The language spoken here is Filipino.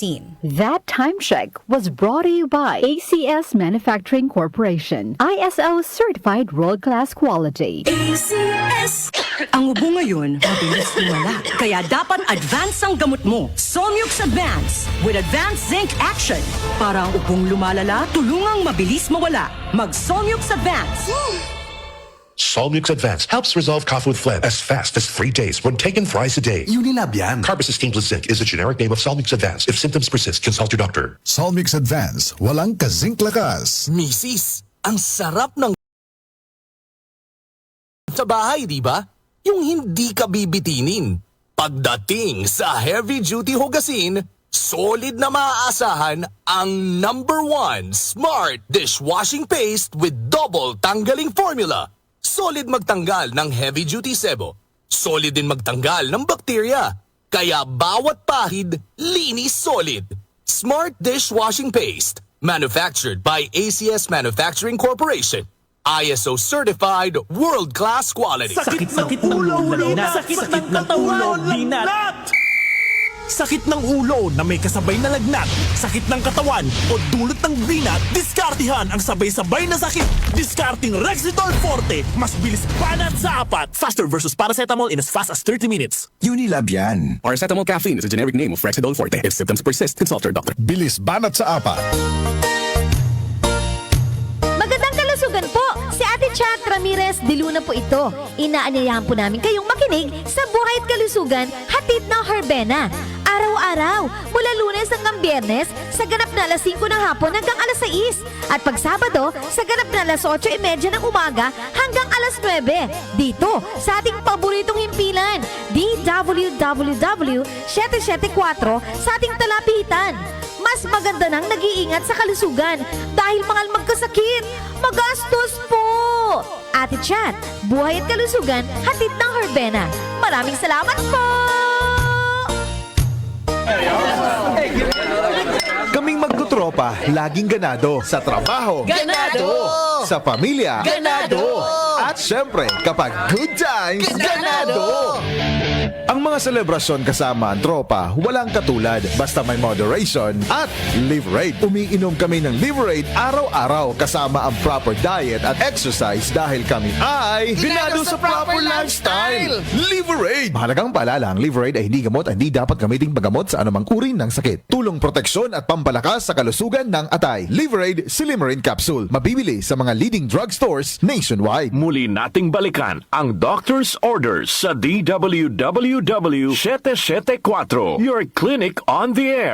seen. That time check was brought to you by ACS Manufacturing Corporation, ISO certified world-class quality. ACS! Ang ubo ngayon, mabilis lumala. Kaya dapat advance ang gamot mo. Somyux Advance with Advanced Zinc Action. Para ang ubong lumalala, tulungang mabilis mawala. Mag-Somyux Advance. Solmux Advance helps resolve cough with phlegm as fast as 3 days when taken thrice a day. Unilab yan. Carbamazepine plus zinc is a generic name of Solmux Advance. If symptoms persist, consult your doctor. Solmix Advance, walang kazink lakas. Misis, ang sarap ng sa bahay, di ba? Yung hindi ka bibitinin. Pagdating sa heavy-duty hugasin, solid na maaasahan ang #1 Smart Dishwashing Paste with double tanggaling formula. Solid magtanggal ng heavy-duty sebo. Solid din magtanggal ng bakterya. Kaya bawat pahid, linis solid. Smart Dishwashing Paste. Manufactured by ACS Manufacturing Corporation. ISO certified world-class quality. Sakit ng ulo, sakit ng katawan, binat. Sakit ng ulo na may kasabay na lagnat, sakit ng katawan o dulot ng binat, diskartihan ang sabay-sabay na sakit. Diskarting Rexidol Forte, mas bilis banat sa apat. Faster versus paracetamol in as fast as 30 minutes. Unilab yan. Paracetamol caffeine is a generic name of Rexidol Forte. If symptoms persist, consult your doctor. Bilis banat sa apat. Magandang kalusugan po! Si Ate Chat Ramirez de Luna po ito. Inaanyayahan po namin kayong makinig sa Buhay at Kalusugan, hatid ng Herbena. Araw-araw, mula Lunes hanggang Biyernes, sa ganap na alas 5 ng hapon hanggang alas 6. At pag Sabado, sa ganap na alas 8:30 ng umaga hanggang alas 9. Dito, sa ating paboritong himpilan, DWWW 774 sa ating talapitan. Mas maganda nang nag-iingat sa kalusugan dahil mahal magkasakit. Magastos po! Ate Chat, Buhay at Kalusugan, hatid ng Herbena. Maraming salamat po! Kaming magtutropa, laging ganado. Sa trabaho, Ganado! Sa pamilya, Ganado! At syempre, kapag good times, ganado! Ang mga selebrasyon kasama ang tropa, walang katulad. Basta may moderation at Liverade. Umiinom kami ng Liverade araw-araw kasama ang proper diet at exercise dahil kami ay ganado sa proper lifestyle. Liverade! Mahalagang paalala, ang Liverade ay hindi gamot at hindi dapat gamiting paggamot sa anumang uri ng sakit. Tulong proteksyon at pampalakas sa kalusugan ng atay. Liverade Silimarin Capsule. Mabibili sa mga leading drugstores nationwide. Muli nating balikan ang doctor's orders sa DWWW 774, your clinic on the air.